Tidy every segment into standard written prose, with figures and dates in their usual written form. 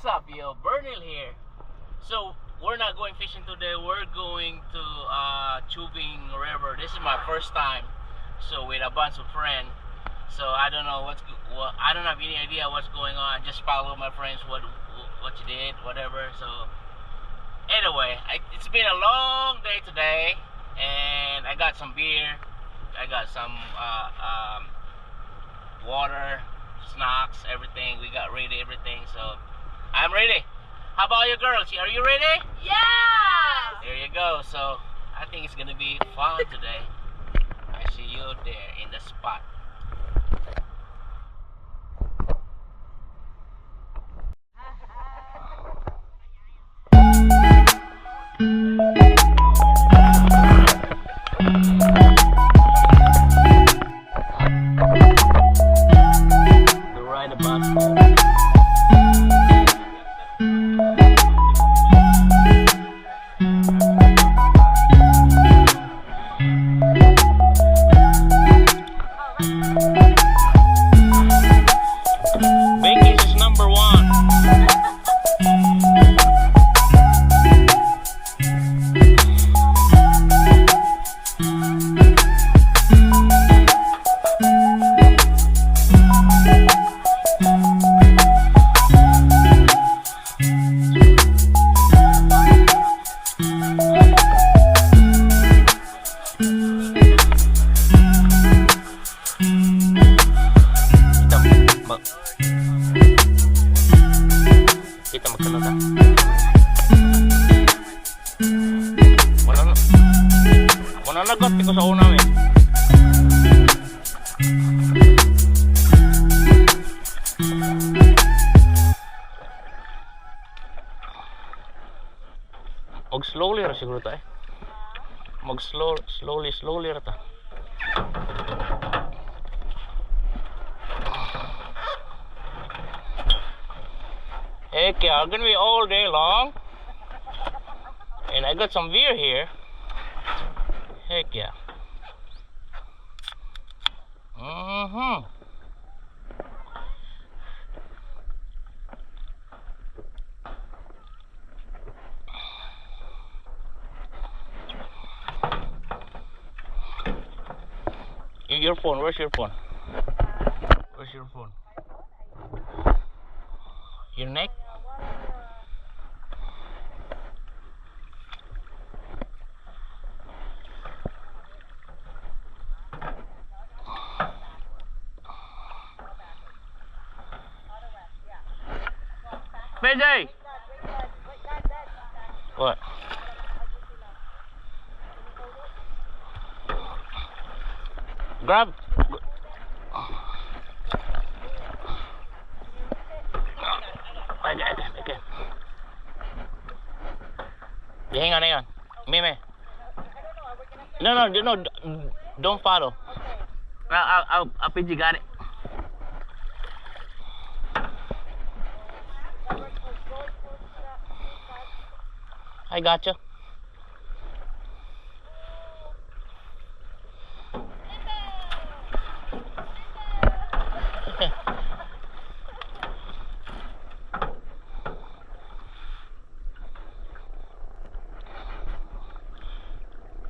What's up, yo? Bernil here. So we're not going fishing today. We're going to tubing river. This is my first time. So with a bunch of friends. So I don't know I don't have any idea what's going on. Just follow my friends what you did, whatever. So anyway, it's been a long day today, and I got some beer. I got some water, snacks, everything. We got ready, everything. So I'm ready. How about you girls? Are you ready? Yeah! There you go. So I think it's gonna be fun today. I see you there in the spot. The ride about. Baking is number one. Kita magkano ta? Wala nagot ko sa una eh. Mag slowly ra siguro ta eh. Mag slowly ra ta. Heck yeah, I'm gonna be all day long. And I got some beer here. Heck yeah. Your phone, where's your phone? Where's your phone? Your neck? PJ! What? Grab. Okay. Yeah, hang on. Meme. No, don't follow. I'll PG got it. I got you.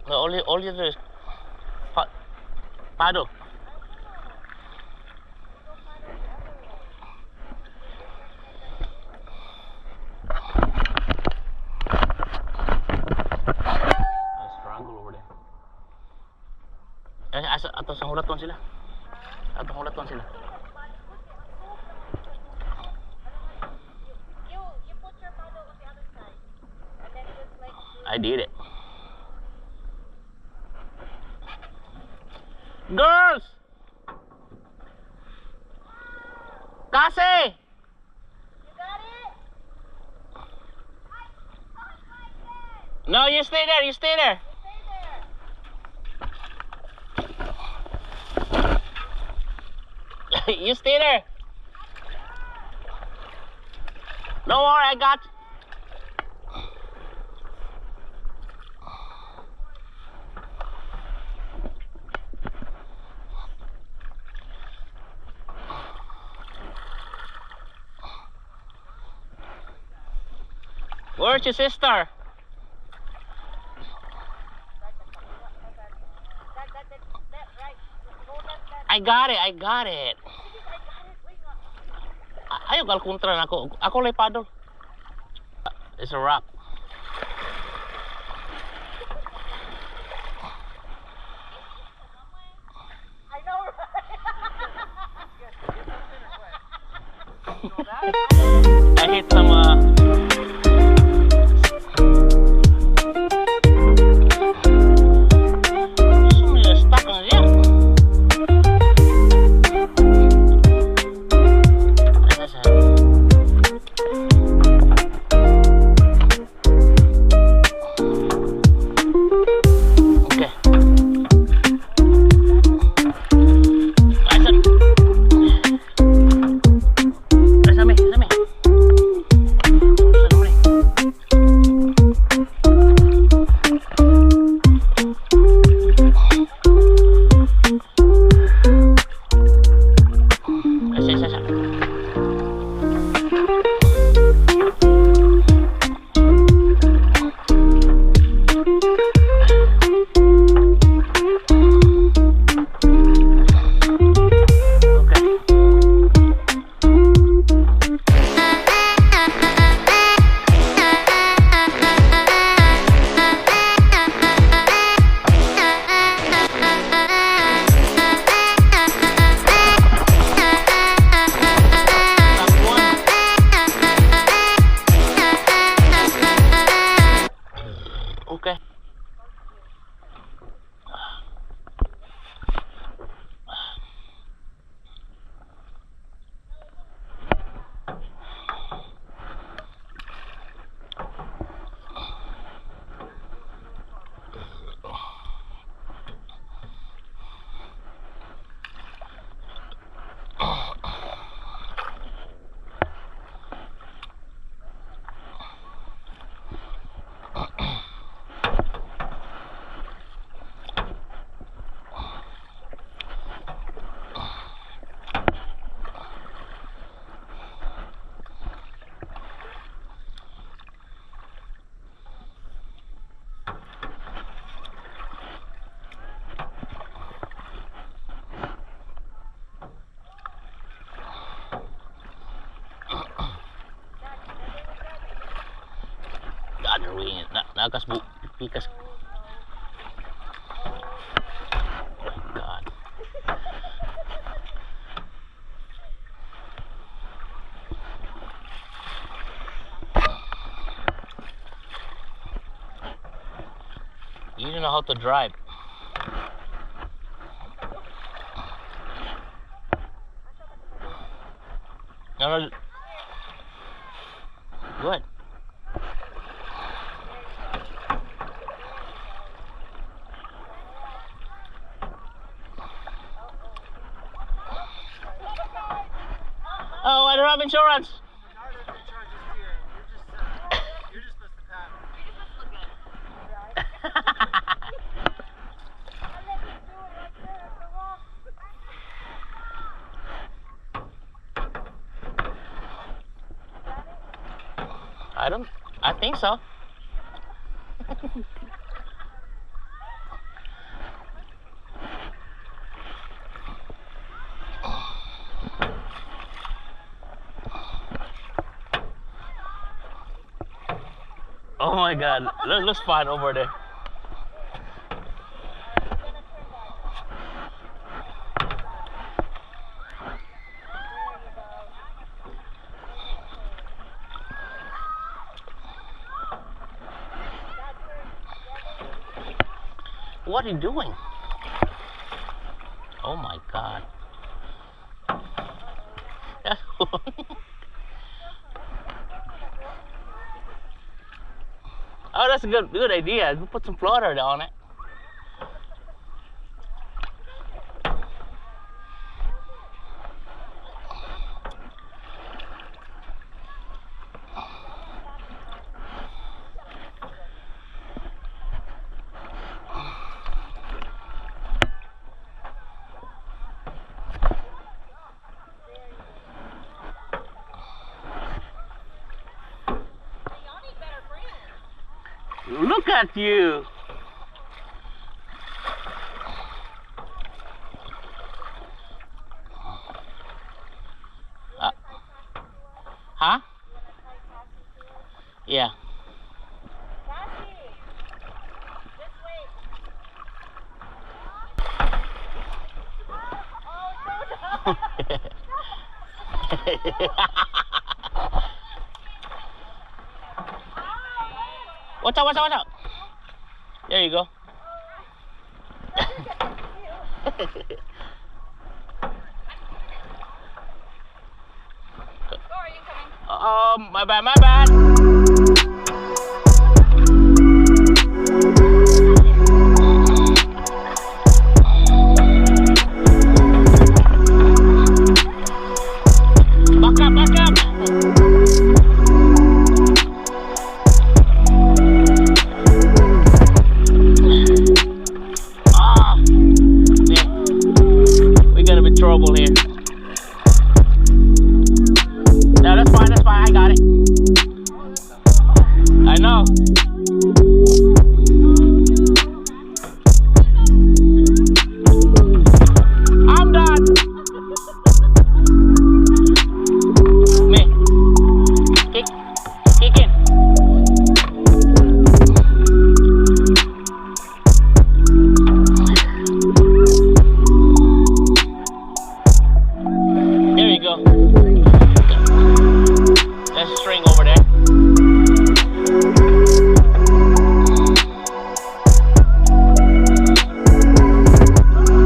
No, all you do is paddle. Struggle over there. Atas ang hulaton sila. You put your paddle on the other side. And then just like... I did it. Girls! Kasi! You got it? No, you stay there. Stay there. You stay there. Don't worry, I got you. Where's your sister? That right. Go left. I got it, I got it. I got it. Wait, Ayaw kal kontra na ako. Ako lay paddle. It's a rock. I know, right? I hit some stuck on it. Okay. Nagas bu pikas. Oh my God. You don't know how to drive. No. Good. Oh, I don't have insurance. You're just supposed to paddle. I think so. Oh my God, let's find over there. What are you doing? Oh my God. Oh, that's a good idea. We'll put some floater on it. Look at you. Huh? Yeah. Watch out, watch out, watch out. There you go. My bad, my bad. Back up, back up. Ah, man, we're gonna be in trouble here. No, that's fine, I got it. I know. I'm done. Me. Kick in. There you go. There's a string over there.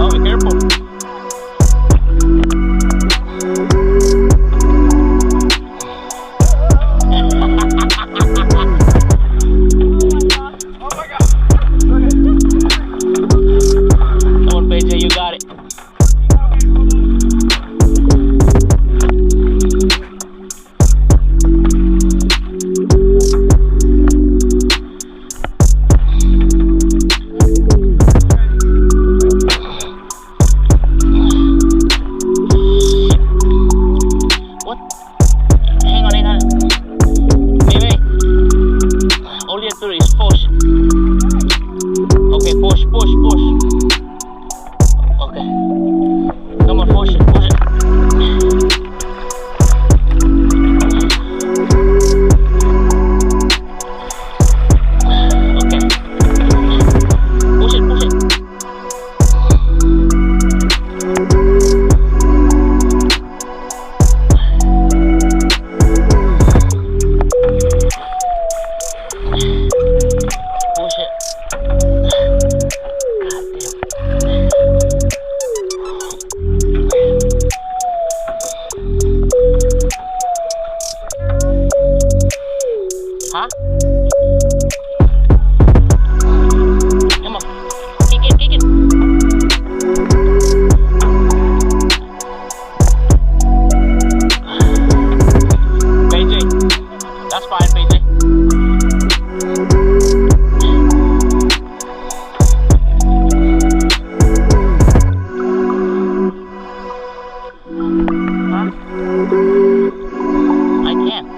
Oh, be careful. Oh my god! Come on, PJ, you got it. What? Hang on, hang on. Maybe. All you have to do is push. Okay, push, push, push. Okay. Come on, push it, push it. Okay. Push it, push it. Push it. Huh? Come on. Kick it, kick it. PJ. That's fine, PJ. Huh? I can't.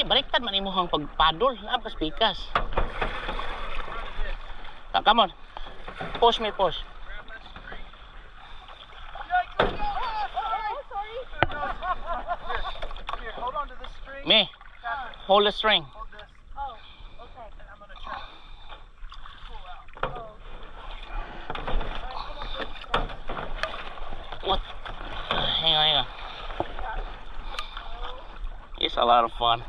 Baliktad man imuhang pagpadol, labas pikas. Come on. Push me, push. Here, hold on to this string. Me. Hold the string. Hold this. Oh, okay. And I'm gonna try to pull out. What? Hang on, hang on. It's a lot of fun.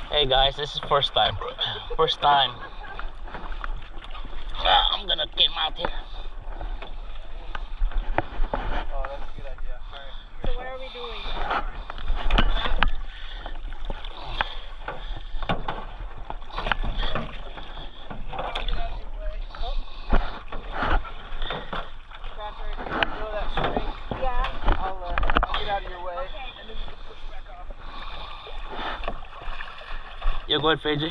Hey guys, this is first time. First time. I'm gonna get him out here. Oh, that's a good idea. Alright. So what are we doing? Throw that string. Yeah. I'll get out of your way. Okay. And then you can push back off. You go ahead, PJ.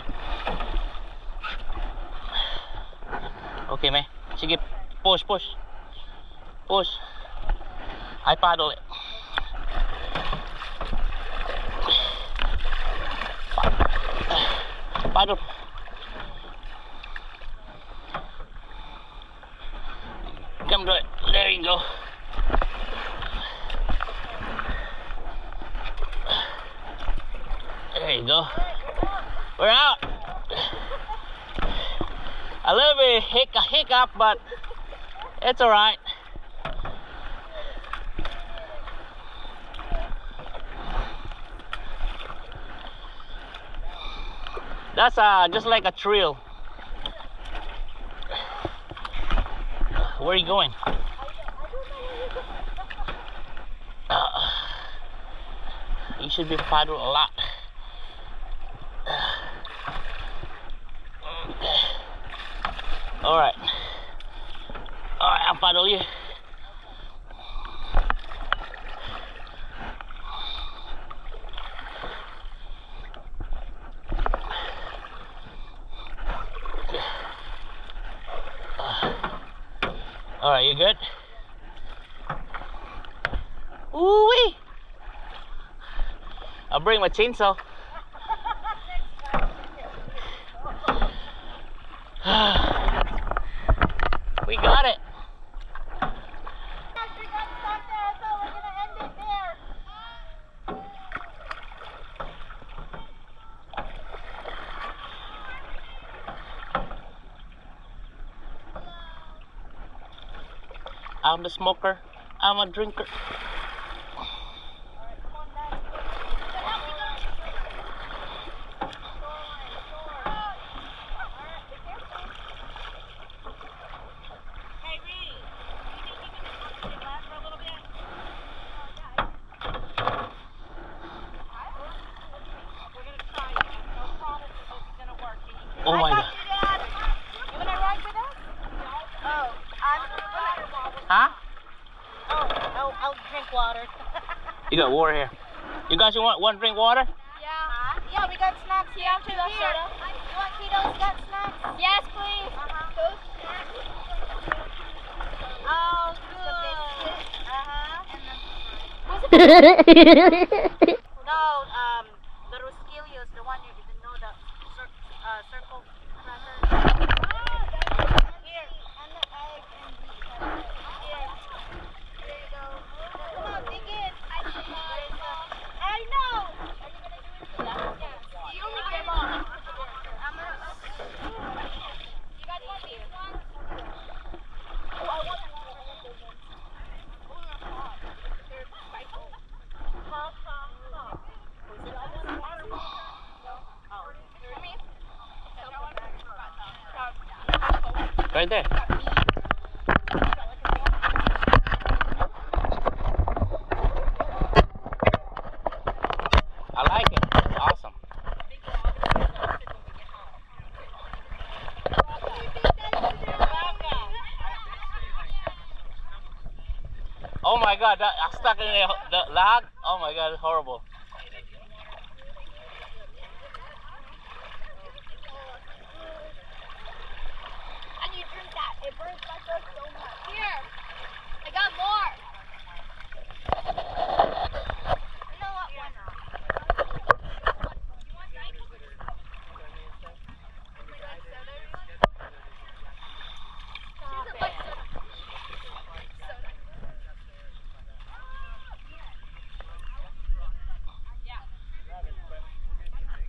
Okay, may. Sige, push, push. Push. I paddle it. Paddle. Come to it. There you go. There you go. We're out. A little bit hiccup, but it's all right. That's just like a trail. Where are you going? You should be paddling a lot. All right. All right, I'll paddle you. All right, you good? Ooh-wee! I'll bring my chainsaw. We got it. We got stuck there, so we're gonna end it there. I'm the smoker. I'm a drinker. Oh my God. You wanna ride with us? Oh, Huh? I'll drink water. You got water here. You guys want one drink water? Yeah. Yeah, we got snacks here too. Here. Soda. You want Tito's got snacks? Yes, please. Those snacks. Oh, good. No, the Rosquillos, the one you didn't know, the circle cracker. Here, and the egg and the here. There you go. Come on, dig in. I know. Are you gonna do it? Yeah. You only get one. I'm gonna. You guys want these ones? Oh, I want those ones. Oh, they're hot. They're spicy. Hot. Right there. I like it. It's awesome. Oh my God, I'm stuck in the log. Oh my God, it's horrible. And you drink that. It burns my throat so much. Here. I got more. You know what? Why not? You want Nike?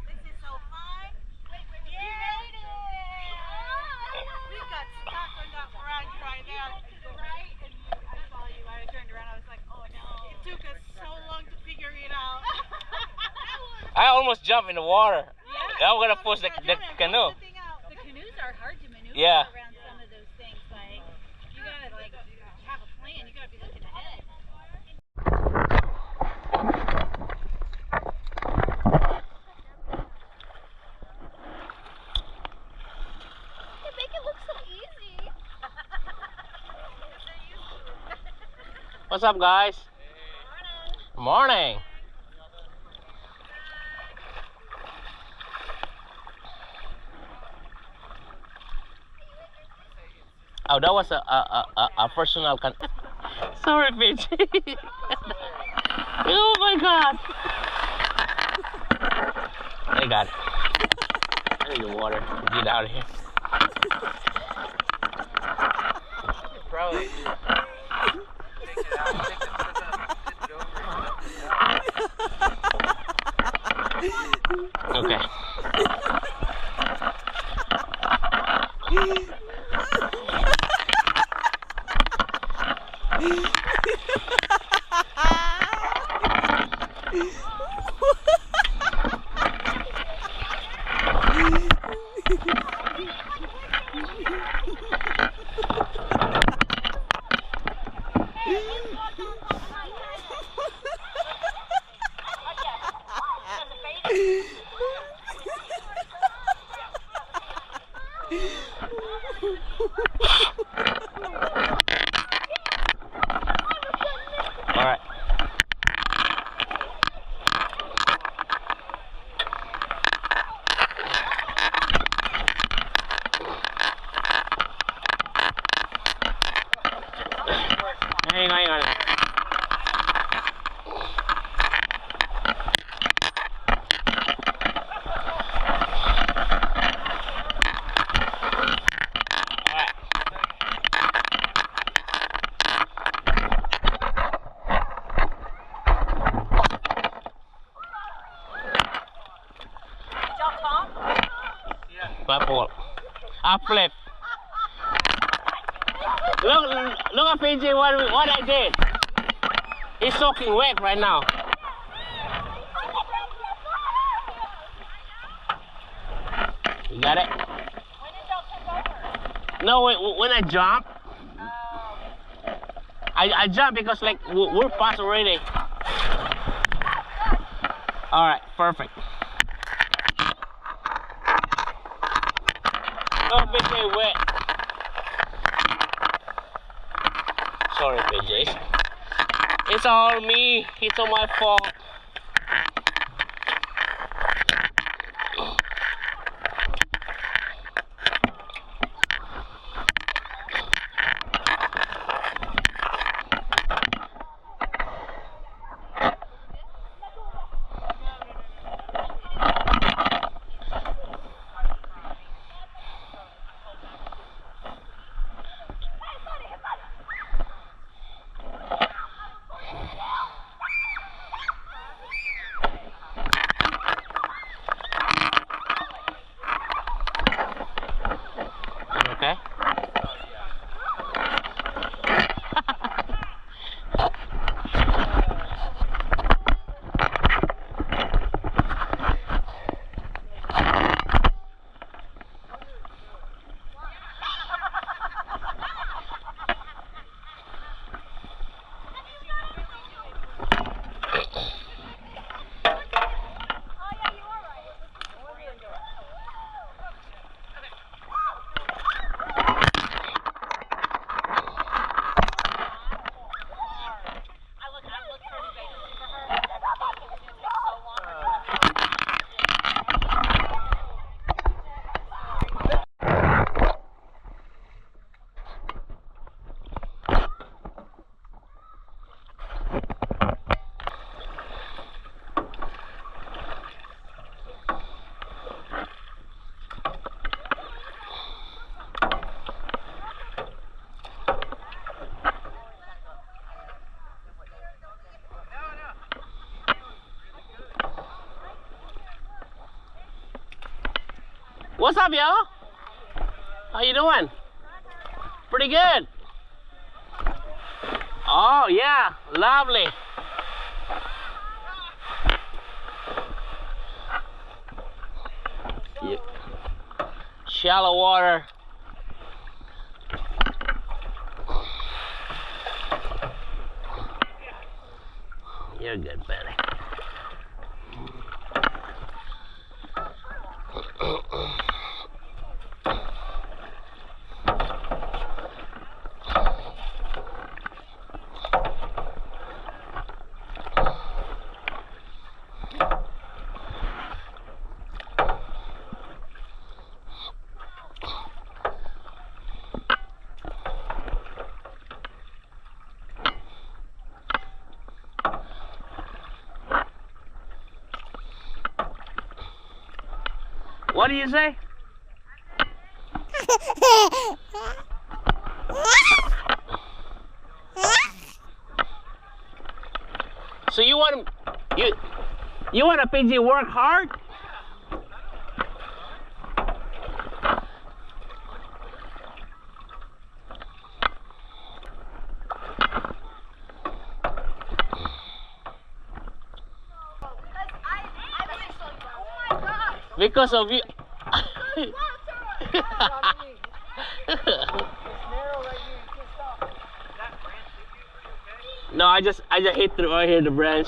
This is so fun. We made it. We got stuck on that branch right there. Right? And I saw you. I turned around. I was like, oh no. It took us so long to figure it out. I almost jumped in the water. Yeah. I'm gonna push the canoe. The canoes are hard to maneuver Yeah. around some of those things. Like, you gotta have a plan. You gotta be looking ahead. You make it look so easy. What's up, guys? Morning. Oh, that was a personal Sorry, Paige. Oh my God. I got it. I need the water to get out of here. Probably take it out, take it over. Okay. All right. Hang on, hang on. Purple. I flip. Look at PJ, what I did. He's soaking wet right now. You got it? No, when I jump, I jump because like we're past already. All right, perfect. Don't PJ wet. Sorry, PJ. It's all me. It's all my fault. Okay. What's up, y'all? How you doing? Pretty good. Oh, yeah. Lovely. Yeah. Shallow water. You're good, buddy. What do you say? So you want a PG work hard? Because of you. No, I just hit right here the branch.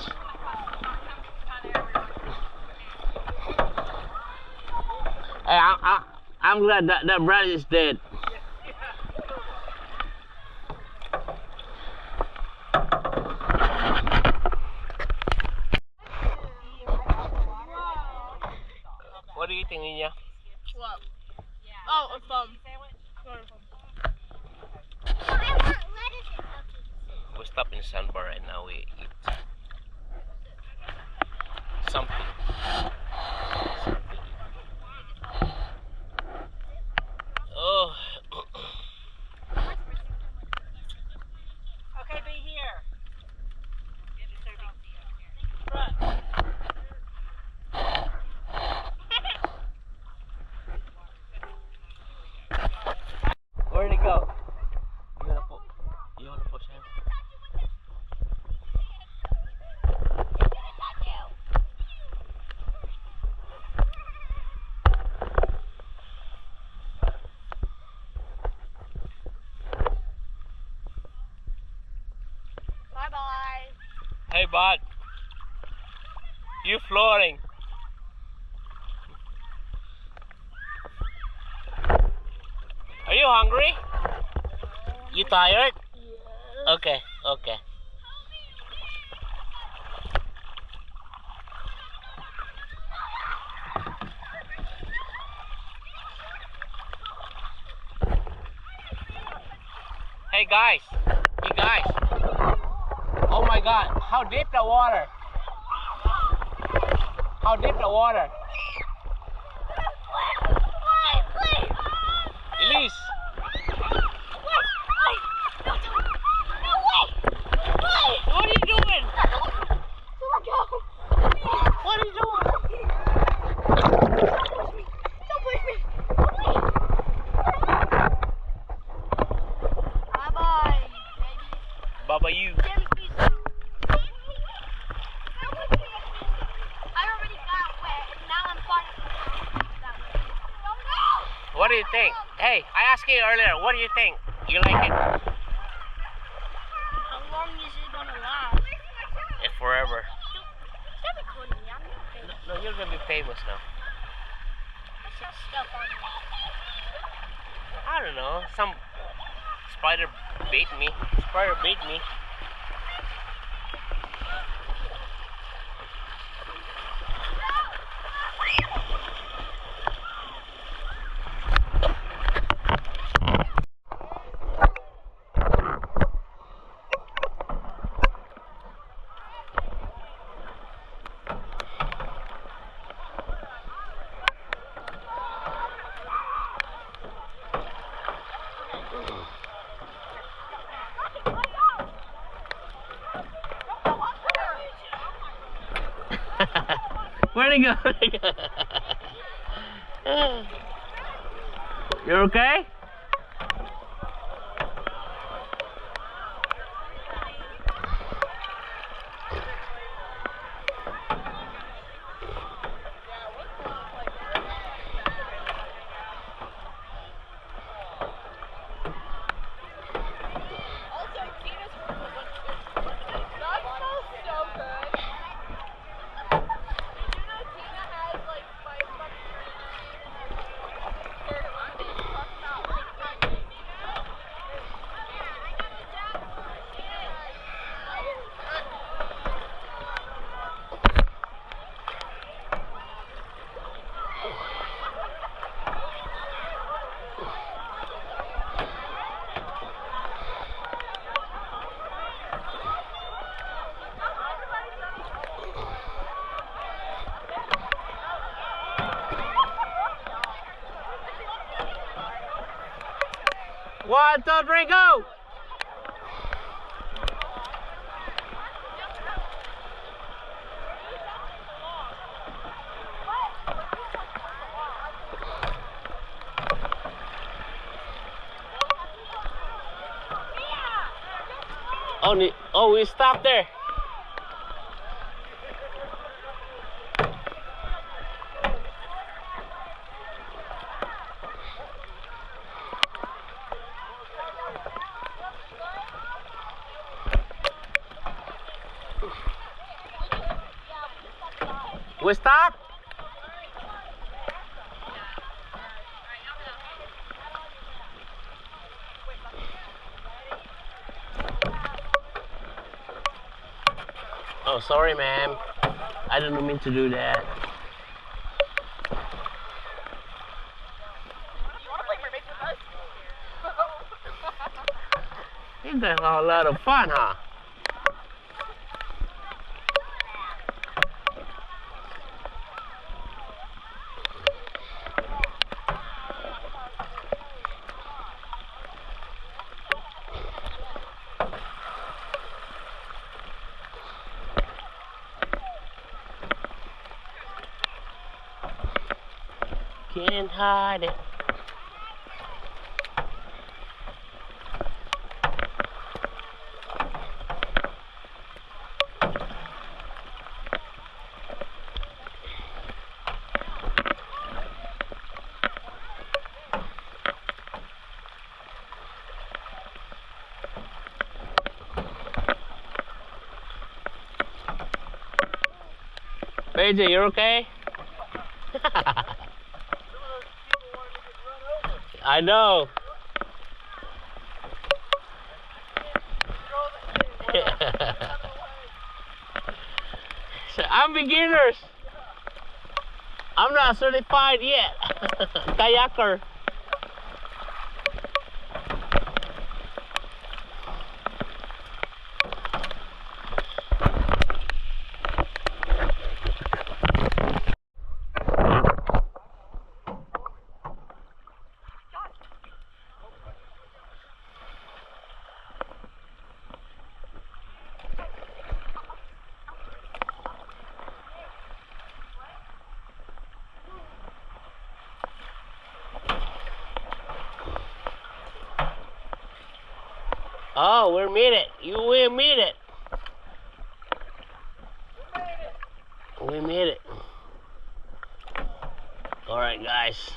Hey, I'm glad that branch is dead. What do you think, Nina? What? Oh, a thumb. We're stopping in Sandbar right now. We eat something. Oh. Okay, be here. Where'd it go? You wanna push him? Bye bye. Hey, bud. You floating? Are you hungry? You tired? Yeah. Okay, okay. Hey guys, oh my god, how deep the water? How deep the water? Elise, what are you doing? What are you doing? Don't push me. Bye bye, baby. Baba you. What do you think? Hey, I asked you earlier, what do you think? You like it? How long is it gonna last? Forever. Stop recording me. I'm not famous. No, you're gonna be famous now. What's that stuff on me? I don't know. Some spider bait me. Spider bait me. Where'd he go? You're okay? 1, 2, 3, go! Oh, we stopped there. We stop. Oh, sorry, ma'am. I didn't mean to do that. You guys are a lot of fun, huh? Can't hide it. AJ, you're okay? I know. So I'm beginners. I'm not certified yet. Kayaker. Oh, we made it. We made it. We made it. All right, guys.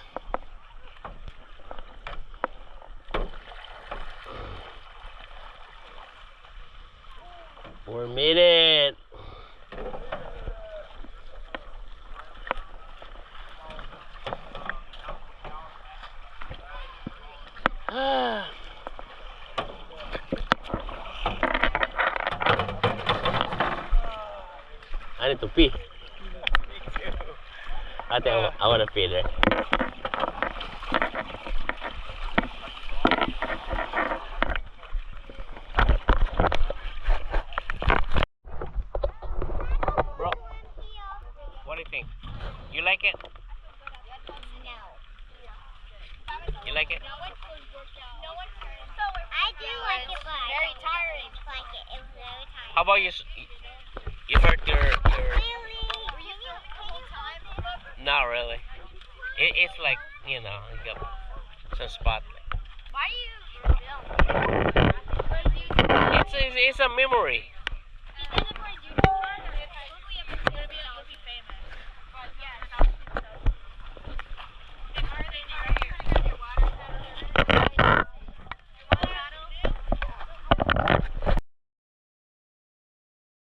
We made it. I need to pee. Me too. I think I want to pee there. Bro, what do you think? You like it? No. You like it? I do like it, but very tiring. Like it. It was very tiring. How about you? You hurt your... Really? Were you filming the whole time? Not really. It's like, you know, you got some spot. Why are you filming? It's a memory.